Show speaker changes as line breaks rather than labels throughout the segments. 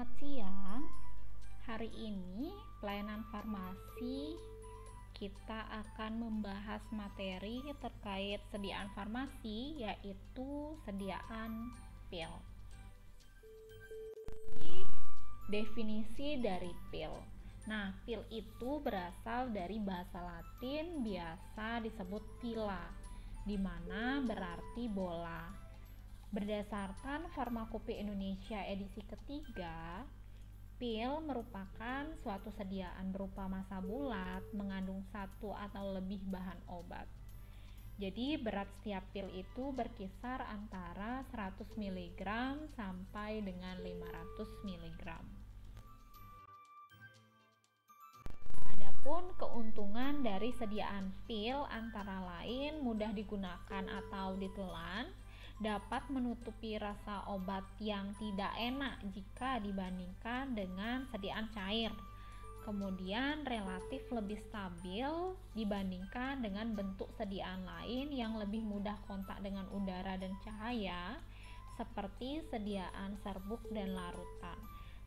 Selamat siang. Hari ini pelayanan farmasi kita akan membahas materi terkait sediaan farmasi, yaitu sediaan pil. Definisi dari pil. Nah, pil itu berasal dari bahasa Latin biasa disebut pila, di mana berarti bola. Berdasarkan Farmakope Indonesia edisi ketiga, pil merupakan suatu sediaan berupa massa bulat mengandung satu atau lebih bahan obat. Jadi berat setiap pil itu berkisar antara 100 mg sampai dengan 500 mg. Adapun keuntungan dari sediaan pil antara lain mudah digunakan atau ditelan, dapat menutupi rasa obat yang tidak enak jika dibandingkan dengan sediaan cair. Kemudian relatif lebih stabil dibandingkan dengan bentuk sediaan lain yang lebih mudah kontak dengan udara dan cahaya, seperti sediaan serbuk dan larutan,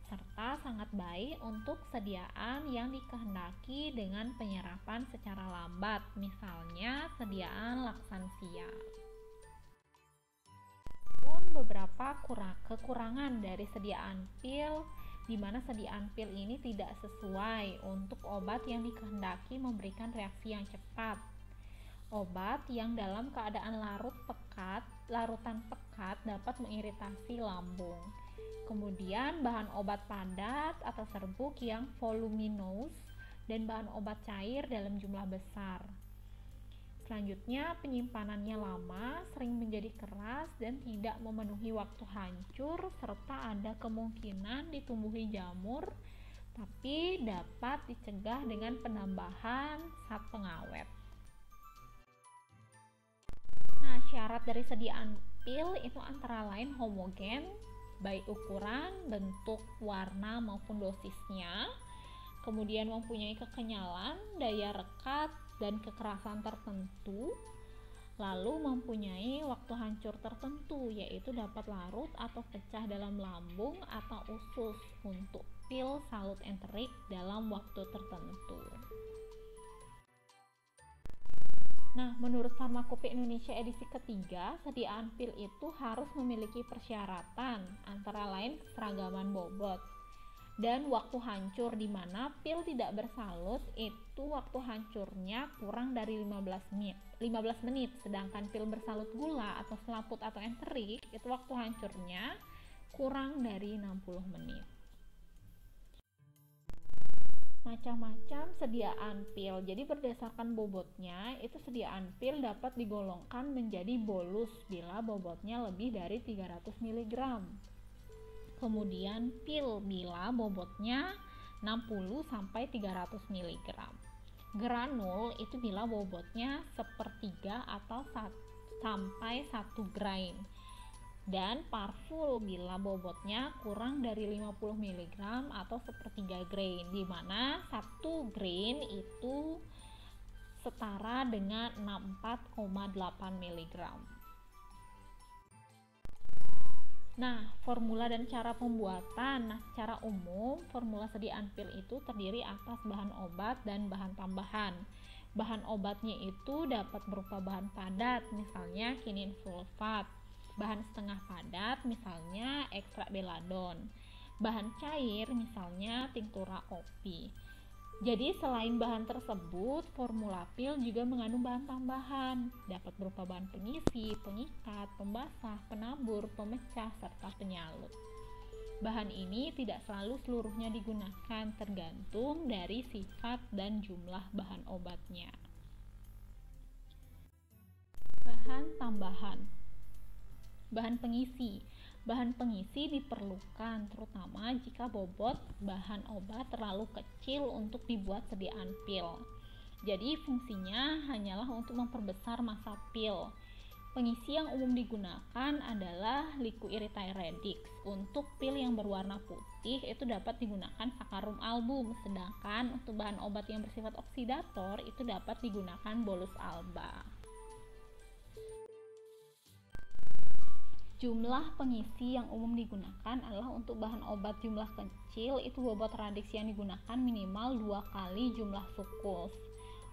serta sangat baik untuk sediaan yang dikehendaki dengan penyerapan secara lambat, misalnya sediaan laksansia. Beberapa kekurangan dari sediaan pil, di mana sediaan pil ini tidak sesuai untuk obat yang dikehendaki memberikan reaksi yang cepat. Obat yang dalam keadaan larutan pekat dapat mengiritasi lambung. Kemudian bahan obat padat atau serbuk yang voluminous dan bahan obat cair dalam jumlah besar. Selanjutnya, penyimpanannya lama, sering menjadi keras dan tidak memenuhi waktu hancur, serta ada kemungkinan ditumbuhi jamur, tapi dapat dicegah dengan penambahan zat pengawet. Nah, syarat dari sediaan pil itu antara lain homogen, baik ukuran, bentuk, warna maupun dosisnya. Kemudian mempunyai kekenyalan, daya rekat, dan kekerasan tertentu, lalu mempunyai waktu hancur tertentu, yaitu dapat larut atau pecah dalam lambung atau usus untuk pil salut enterik dalam waktu tertentu. Nah, menurut Farmakope Indonesia edisi ketiga, sediaan pil itu harus memiliki persyaratan, antara lain keseragaman bobot dan waktu hancur, di mana pil tidak bersalut itu waktu hancurnya kurang dari 15 menit, sedangkan pil bersalut gula atau selaput atau enterik itu waktu hancurnya kurang dari 60 menit. Macam-macam sediaan pil. Jadi berdasarkan bobotnya, itu sediaan pil dapat digolongkan menjadi bolus bila bobotnya lebih dari 300 mg. Kemudian pil bila bobotnya 60 sampai 300 mg. Granul itu bila bobotnya sepertiga atau sampai 1 grain. Dan parful bila bobotnya kurang dari 50 mg atau sepertiga grain, di mana 1 grain itu setara dengan 64,8 mg. Nah, formula dan cara pembuatan. Nah, secara umum, formula sediaan pil itu terdiri atas bahan obat dan bahan tambahan. Bahan obatnya itu dapat berupa bahan padat, misalnya kinin sulfat. Bahan setengah padat, misalnya ekstrak beladon. Bahan cair, misalnya tinktura kopi. Jadi selain bahan tersebut, formula pil juga mengandung bahan tambahan, dapat berupa bahan pengisi, pengikat, pembasah, penabur, pemecah, serta penyalut. Bahan ini tidak selalu seluruhnya digunakan, tergantung dari sifat dan jumlah bahan obatnya. Bahan tambahan. Bahan pengisi. Bahan pengisi diperlukan terutama jika bobot bahan obat terlalu kecil untuk dibuat sediaan pil. Jadi fungsinya hanyalah untuk memperbesar massa pil. Pengisi yang umum digunakan adalah liquiritaredix. Untuk pil yang berwarna putih itu dapat digunakan saccharum album, sedangkan untuk bahan obat yang bersifat oksidator itu dapat digunakan bolus alba. Jumlah pengisi yang umum digunakan adalah untuk bahan obat jumlah kecil itu bobot radix yang digunakan minimal 2 kali jumlah sukus.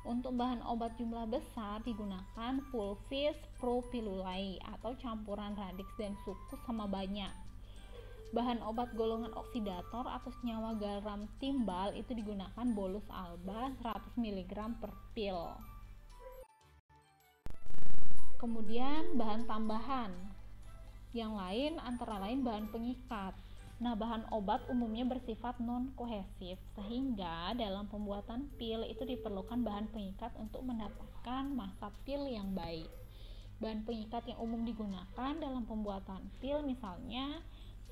Untuk bahan obat jumlah besar digunakan pulvis propylulai atau campuran radix dan sukus sama banyak. Bahan obat golongan oksidator atau senyawa garam timbal itu digunakan bolus alba 100 mg per pil. Kemudian bahan tambahan yang lain antara lain bahan pengikat. Nah, bahan obat umumnya bersifat non-kohesif sehingga dalam pembuatan pil itu diperlukan bahan pengikat untuk mendapatkan massa pil yang baik. Bahan pengikat yang umum digunakan dalam pembuatan pil misalnya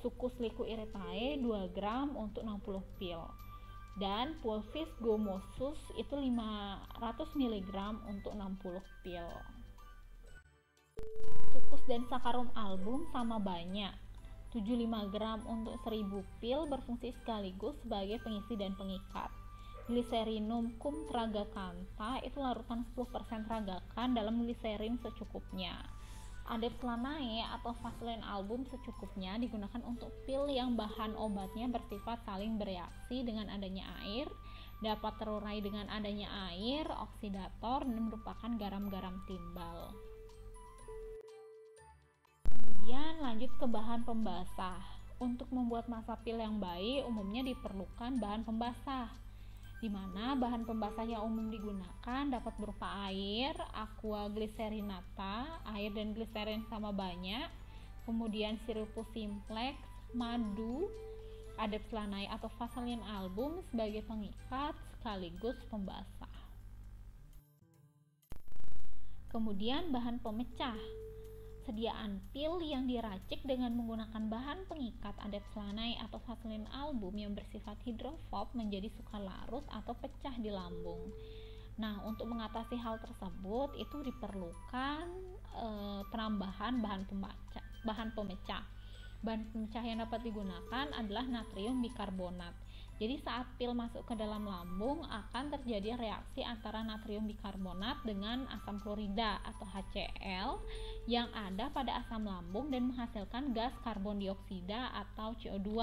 sukus liquiritae 2 gram untuk 60 pil dan pulvis gomosus itu 500 mg untuk 60 pil. Sukus dan sakarum album sama banyak 75 gram untuk 1000 pil berfungsi sekaligus sebagai pengisi dan pengikat. Glycerinum cum tragacanta itu larutan 10% tragakan dalam gliserin secukupnya. Adepslanae atau vaselin album secukupnya digunakan untuk pil yang bahan obatnya bersifat saling bereaksi dengan adanya air, dapat terurai dengan adanya air, oksidator, dan merupakan garam-garam timbal. Kemudian lanjut ke bahan pembasah. Untuk membuat massa pil yang baik umumnya diperlukan bahan pembasah, di mana bahan pembasah yang umum digunakan dapat berupa air, aqua glycerinata, air dan gliserin sama banyak, kemudian sirupus simplex, madu, adepslanae atau vaselin album sebagai pengikat sekaligus pembasah. Kemudian bahan pemecah. Sediaan pil yang diracik dengan menggunakan bahan pengikat adepslanae atau vaselin album yang bersifat hidrofob menjadi sukar larut atau pecah di lambung. Nah, untuk mengatasi hal tersebut itu diperlukan penambahan bahan pemecah. Bahan pemecah yang dapat digunakan adalah natrium bikarbonat. Jadi saat pil masuk ke dalam lambung akan terjadi reaksi antara natrium bikarbonat dengan asam klorida atau HCl yang ada pada asam lambung dan menghasilkan gas karbon dioksida atau CO2.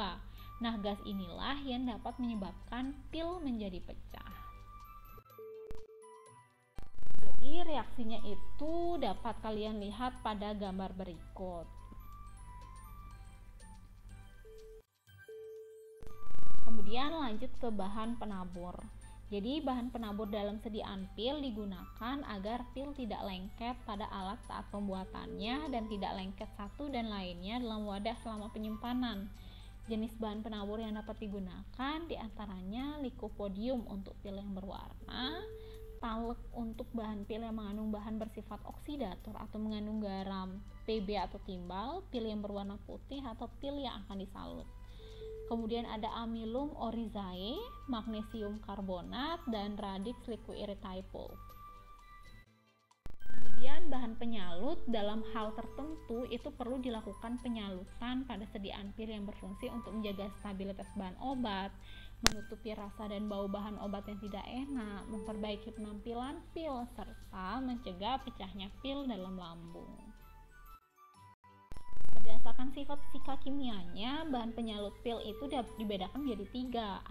Nah, gas inilah yang dapat menyebabkan pil menjadi pecah. Jadi reaksinya itu dapat kalian lihat pada gambar berikut. Kemudian lanjut ke bahan penabur. Jadi bahan penabur dalam sediaan pil digunakan agar pil tidak lengket pada alat saat pembuatannya dan tidak lengket satu dan lainnya dalam wadah selama penyimpanan. Jenis bahan penabur yang dapat digunakan diantaranya lycopodium untuk pil yang berwarna, talek untuk bahan pil yang mengandung bahan bersifat oksidator atau mengandung garam, Pb atau timbal, pil yang berwarna putih atau pil yang akan disalut. Kemudian ada amylum oryzae, magnesium karbonat, dan radix liquiritae pulp. Kemudian bahan penyalut dalam hal tertentu itu perlu dilakukan penyalutan pada sediaan pil yang berfungsi untuk menjaga stabilitas bahan obat, menutupi rasa dan bau bahan obat yang tidak enak, memperbaiki penampilan pil, serta mencegah pecahnya pil dalam lambung. Berdasarkan sifat fisika kimianya, bahan penyalut pil itu dibedakan menjadi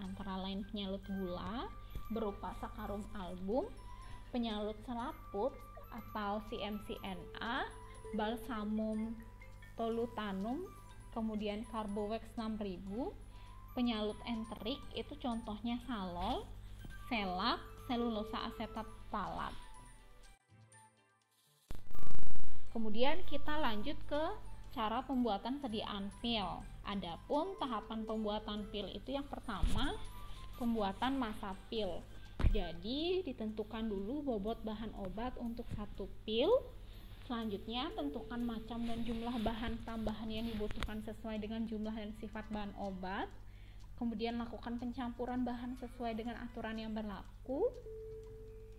3, antara lain penyalut gula berupa sakarum album, penyalut selaput atau CMCNA, balsamum tolutanum, kemudian carbowex 6000, penyalut enterik itu contohnya salol, selak, selulosa asetat talat. Kemudian kita lanjut ke cara pembuatan sediaan pil. Adapun tahapan pembuatan pil itu yang pertama, pembuatan massa pil. Jadi ditentukan dulu bobot bahan obat untuk satu pil. Selanjutnya tentukan macam dan jumlah bahan tambahan yang dibutuhkan sesuai dengan jumlah dan sifat bahan obat. Kemudian lakukan pencampuran bahan sesuai dengan aturan yang berlaku.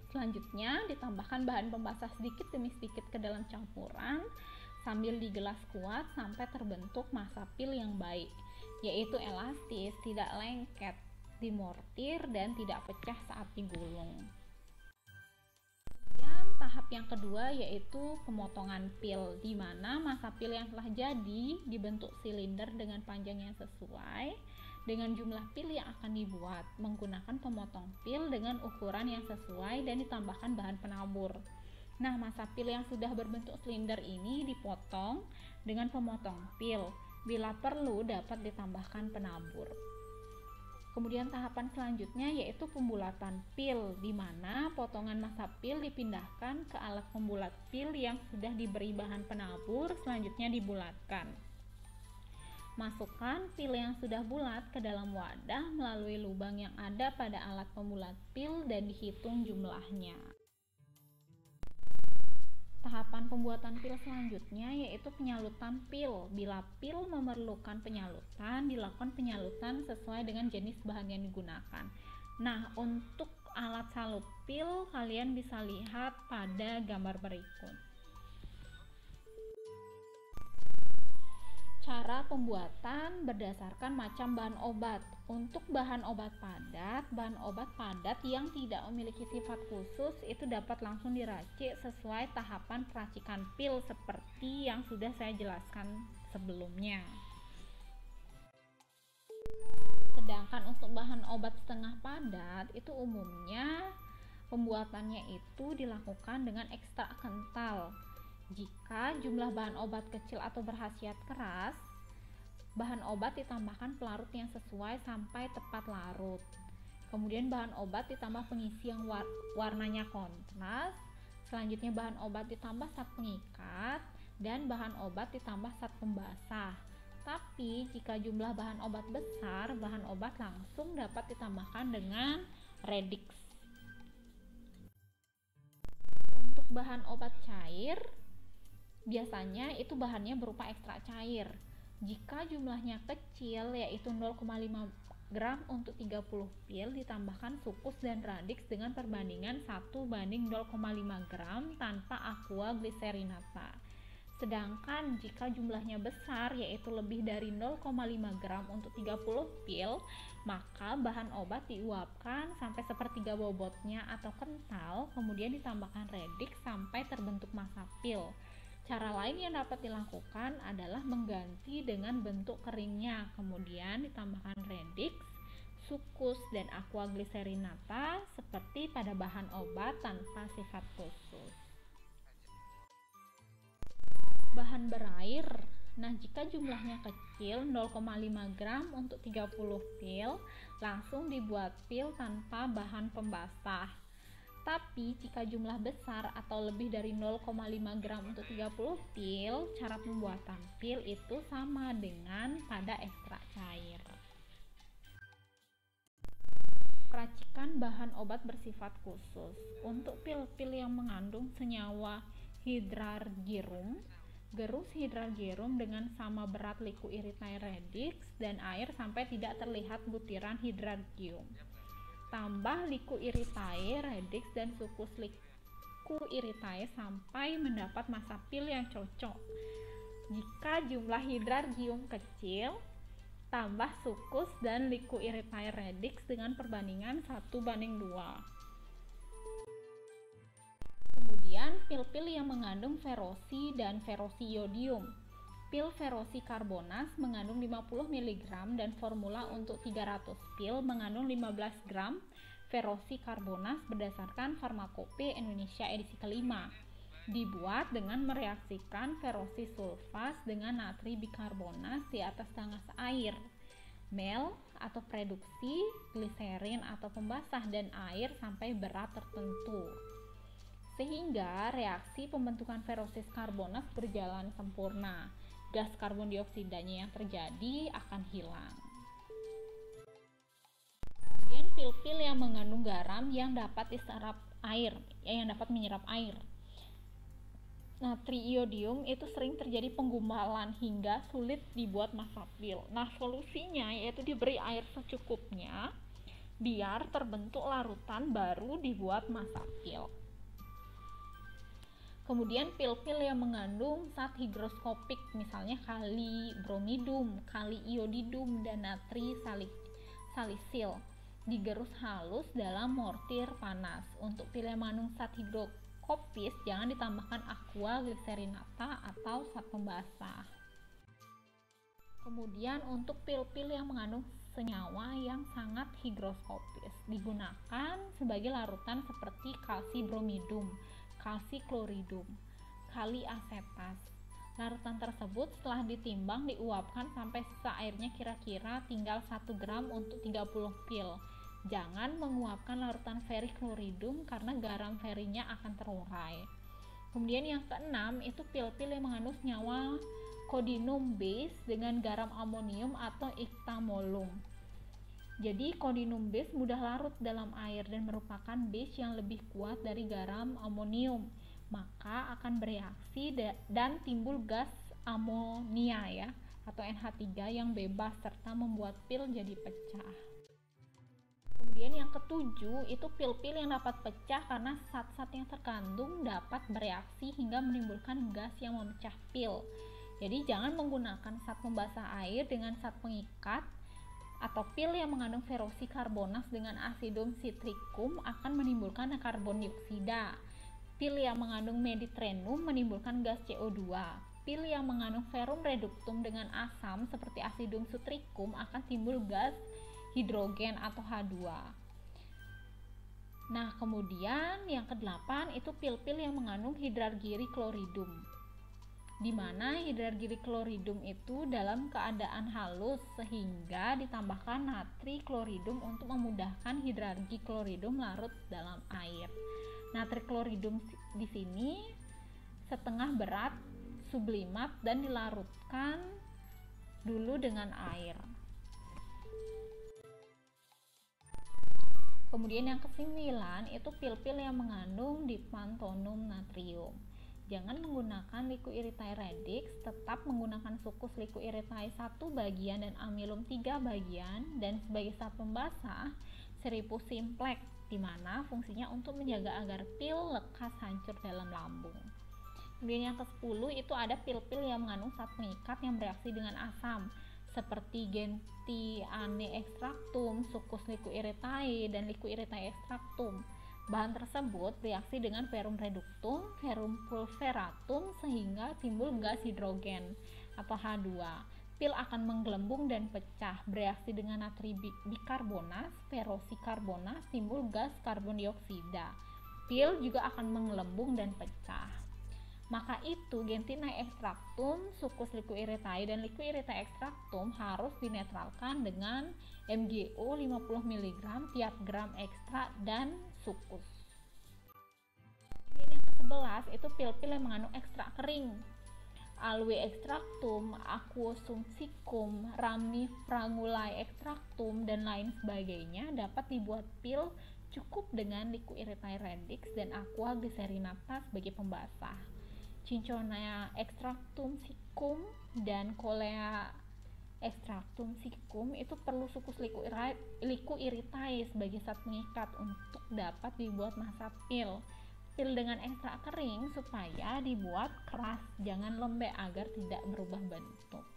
Selanjutnya ditambahkan bahan pembasah sedikit demi sedikit ke dalam campuran sambil digelas kuat sampai terbentuk massa pil yang baik, yaitu elastis, tidak lengket, dimortir, dan tidak pecah saat digulung. Kemudian tahap yang kedua yaitu pemotongan pil, di mana masa pil yang telah jadi dibentuk silinder dengan panjang yang sesuai dengan jumlah pil yang akan dibuat menggunakan pemotong pil dengan ukuran yang sesuai dan ditambahkan bahan penabur. Nah, masa pil yang sudah berbentuk silinder ini dipotong dengan pemotong pil. Bila perlu dapat ditambahkan penabur. Kemudian tahapan selanjutnya yaitu pembulatan pil, di mana potongan masa pil dipindahkan ke alat pembulat pil yang sudah diberi bahan penabur, selanjutnya dibulatkan. Masukkan pil yang sudah bulat ke dalam wadah melalui lubang yang ada pada alat pembulat pil dan dihitung jumlahnya. Tahapan pembuatan pil selanjutnya yaitu penyalutan pil. Bila pil memerlukan penyalutan, dilakukan penyalutan sesuai dengan jenis bahan yang digunakan. Nah, untuk alat salut pil kalian bisa lihat pada gambar berikut. Cara pembuatan berdasarkan macam bahan obat. Untuk bahan obat padat yang tidak memiliki sifat khusus itu dapat langsung diracik sesuai tahapan peracikan pil seperti yang sudah saya jelaskan sebelumnya. Sedangkan untuk bahan obat setengah padat itu umumnya pembuatannya itu dilakukan dengan ekstrak kental. Jika jumlah bahan obat kecil atau berkhasiat keras, bahan obat ditambahkan pelarut yang sesuai sampai tepat larut. Kemudian bahan obat ditambah pengisi yang warnanya kontras. Selanjutnya bahan obat ditambah zat pengikat dan bahan obat ditambah zat pembasah. Tapi jika jumlah bahan obat besar, bahan obat langsung dapat ditambahkan dengan Redix. Untuk bahan obat cair, biasanya itu bahannya berupa ekstrak cair. Jika jumlahnya kecil yaitu 0,5 gram untuk 30 pil, ditambahkan sukus dan radix dengan perbandingan 1:0,5 gram tanpa aqua glycerinata. Sedangkan jika jumlahnya besar yaitu lebih dari 0,5 gram untuk 30 pil, maka bahan obat diuapkan sampai sepertiga bobotnya atau kental, kemudian ditambahkan redix sampai terbentuk massa pil. Cara lain yang dapat dilakukan adalah mengganti dengan bentuk keringnya, kemudian ditambahkan redix, sukus, dan aqua glycerinata seperti pada bahan obat tanpa sifat khusus. Bahan berair. Nah, jika jumlahnya kecil 0,5 gram untuk 30 pil, langsung dibuat pil tanpa bahan pembasah. Tapi jika jumlah besar atau lebih dari 0,5 gram untuk 30 pil, cara pembuatan pil itu sama dengan pada ekstrak cair. Racikan bahan obat bersifat khusus. Untuk pil-pil yang mengandung senyawa hidrargyrum, gerus hidrargyrum dengan sama berat liku iritae redix dan air sampai tidak terlihat butiran hidrargyrum. Tambah liku iritae redix dan sukus liku iritae sampai mendapat massa pil yang cocok. Jika jumlah hidrargyrum kecil, tambah sukus dan liku iritae redix dengan perbandingan 1:2. Kemudian pil-pil yang mengandung ferosi dan ferosiodium. Pil ferosi karbonas mengandung 50 mg dan formula untuk 300 pil mengandung 15 gram ferosi karbonas berdasarkan Farmakope Indonesia edisi kelima. Dibuat dengan mereaksikan ferosi sulfas dengan natri bikarbonas di atas tangas air, mel atau reduksi, gliserin atau pembasah dan air sampai berat tertentu. Sehingga reaksi pembentukan ferosis karbonas berjalan sempurna. Gas karbon dioksidanya yang terjadi akan hilang. Kemudian pil-pil yang mengandung garam yang dapat diserap air, yang dapat menyerap air. Natriiodium itu sering terjadi penggumpalan hingga sulit dibuat massa pil. Nah, solusinya yaitu diberi air secukupnya biar terbentuk larutan baru dibuat massa pil. Kemudian pil-pil yang mengandung zat higroskopik misalnya kali bromidum, kali iodidum, dan natri salisil digerus halus dalam mortir panas. Untuk pil yang mengandung zat kopis, jangan ditambahkan aqua glycerinata atau zat pembasah. Kemudian untuk pil-pil yang mengandung senyawa yang sangat higroskopis digunakan sebagai larutan seperti kalsibromidum, kalsikloridum, kaliasetas. Larutan tersebut setelah ditimbang diuapkan sampai sisa airnya kira-kira tinggal 1 gram untuk 30 pil. Jangan menguapkan larutan ferrikloridum karena garam ferrinya akan terurai. Kemudian yang keenam itu pil-pil yang mengandung senyawa kodinum base dengan garam amonium atau iktamolum. Jadi kodinum base mudah larut dalam air dan merupakan base yang lebih kuat dari garam amonium, maka akan bereaksi dan timbul gas amonia ya atau NH3 yang bebas serta membuat pil jadi pecah. Kemudian yang ketujuh itu pil-pil yang dapat pecah karena zat-zat yang terkandung dapat bereaksi hingga menimbulkan gas yang memecah pil. Jadi jangan menggunakan zat pembasah air dengan zat pengikat atau pil yang mengandung ferrosikarbonas dengan asidum citricum akan menimbulkan karbon dioksida. Pil yang mengandung meditrenum menimbulkan gas CO2. Pil yang mengandung verum reductum dengan asam seperti asidum citricum akan timbul gas hidrogen atau H2. Nah, kemudian yang ke-8 itu pil-pil yang mengandung hidrargirikloridum, di mana hidrargirikloridum itu dalam keadaan halus sehingga ditambahkan natri kloridum untuk memudahkan hidrargikloridum larut dalam air. Natri kloridum di sini setengah berat sublimat dan dilarutkan dulu dengan air. Kemudian yang ke-9 itu pil-pil yang mengandung dipantonum natrium. Jangan menggunakan liquiritae radix, tetap menggunakan sukus liquiritae 1 bagian dan amilum 3 bagian, dan sebagai zat pembasah Seripus simplex, di mana fungsinya untuk menjaga agar pil lekas hancur dalam lambung. Kemudian yang ke-10 itu ada pil-pil yang mengandung zat pengikat yang bereaksi dengan asam seperti gentiane extractum, sukus liquiritae, dan liquiritae extractum. Bahan tersebut bereaksi dengan verum reductum, verum pulveratum sehingga timbul gas hidrogen atau H2. Pil akan menggelembung dan pecah, bereaksi dengan natri bikarbonas, ferrosikarbonas, timbul gas karbon dioksida. Pil juga akan menggelembung dan pecah. Maka itu gentiane extractum, sukus liquiritae, dan liquiritae extractum harus dinetralkan dengan MgO 50 mg tiap gram ekstrak dan sukus. Kemudian yang ke-11 itu pil-pil yang mengandung ekstrak kering. Aloe extractum, aquosum siccum, ramifrangulae extractum, dan lain sebagainya dapat dibuat pil cukup dengan liquiritae radix dan aqua glycerinata sebagai pembasah. Cinchona extractum siccum dan Colea extractum siccum itu perlu sukus liquiritae sebagai zat pengikat untuk dapat dibuat massa pil. Pil dengan ekstrak kering supaya dibuat keras, jangan lembek agar tidak berubah bentuk.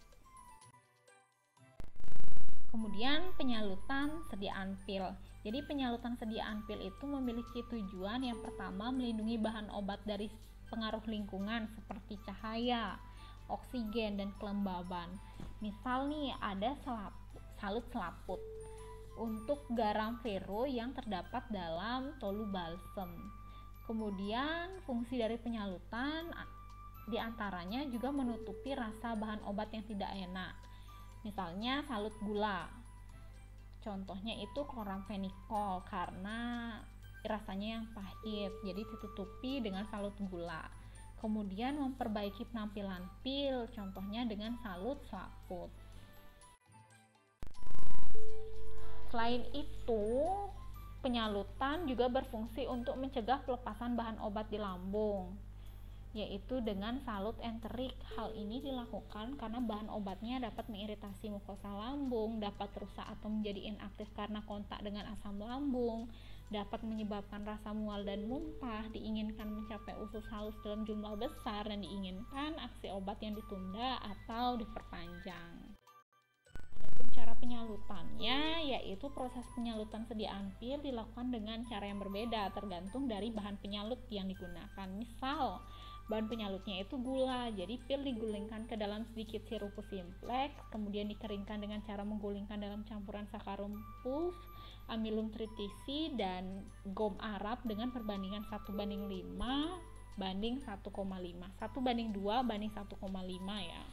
Kemudian penyalutan sediaan pil. Jadi penyalutan sediaan pil itu memiliki tujuan yang pertama melindungi bahan obat dari pengaruh lingkungan seperti cahaya, oksigen, dan kelembaban. Misal nih ada salut selaput untuk garam ferro yang terdapat dalam tolu balsem. Kemudian fungsi dari penyalutan diantaranya juga menutupi rasa bahan obat yang tidak enak. Misalnya salut gula. Contohnya itu chloramphenicol karena rasanya yang pahit, jadi ditutupi dengan salut gula. Kemudian memperbaiki penampilan pil, contohnya dengan salut selaput. Selain itu, penyalutan juga berfungsi untuk mencegah pelepasan bahan obat di lambung, yaitu dengan salut enterik. Hal ini dilakukan karena bahan obatnya dapat mengiritasi mukosa lambung, dapat rusak atau menjadi inaktif karena kontak dengan asam lambung, dapat menyebabkan rasa mual dan muntah, diinginkan mencapai usus halus dalam jumlah besar, dan diinginkan aksi obat yang ditunda atau diperpanjang. Adapun cara penyalutannya yaitu proses penyalutan sediaan pil dilakukan dengan cara yang berbeda tergantung dari bahan penyalut yang digunakan. Misal, bahan penyalutnya itu gula, jadi pil digulingkan ke dalam sedikit sirupus simplex, kemudian dikeringkan dengan cara menggulingkan dalam campuran sakarum puff, amilum tritisi, dan gom Arab dengan perbandingan 1:5 banding 1,5, 1:2 banding 1,5 ya.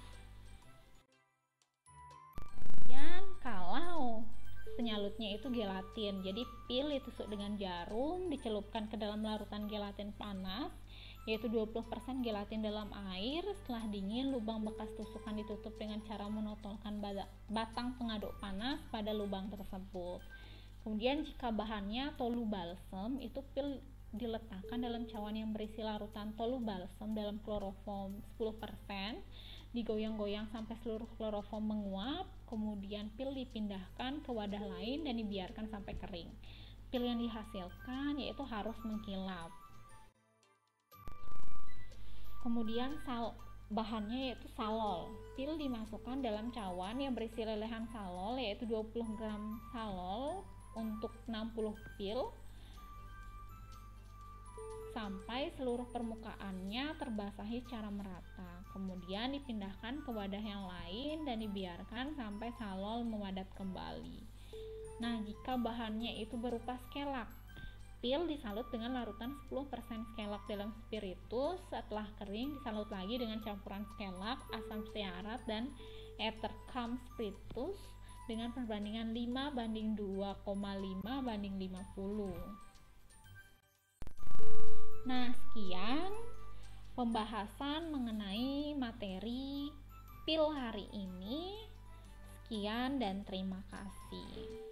Kemudian kalau penyalutnya itu gelatin, jadi pil ditusuk dengan jarum, dicelupkan ke dalam larutan gelatin panas, yaitu 20% gelatin dalam air. Setelah dingin, lubang bekas tusukan ditutup dengan cara menotolkan batang pengaduk panas pada lubang tersebut. Kemudian jika bahannya tolu balsem, itu pil diletakkan dalam cawan yang berisi larutan tolu balsem dalam kloroform 10%, digoyang-goyang sampai seluruh kloroform menguap, kemudian pil dipindahkan ke wadah lain dan dibiarkan sampai kering. Pil yang dihasilkan yaitu harus mengkilap. Kemudian bahannya yaitu salol. Pil dimasukkan dalam cawan yang berisi lelehan salol, yaitu 20 gram salol untuk 60 pil sampai seluruh permukaannya terbasahi secara merata. Kemudian dipindahkan ke wadah yang lain dan dibiarkan sampai salol memadat kembali. Nah, jika bahannya itu berupa skelak, pil disalut dengan larutan 10% skelak dalam spiritus. Setelah kering, disalut lagi dengan campuran skelak, asam stearat, dan ether-cam spiritus dengan perbandingan 5:2,5 banding 50. Nah, sekian pembahasan mengenai materi pil hari ini. Sekian dan terima kasih.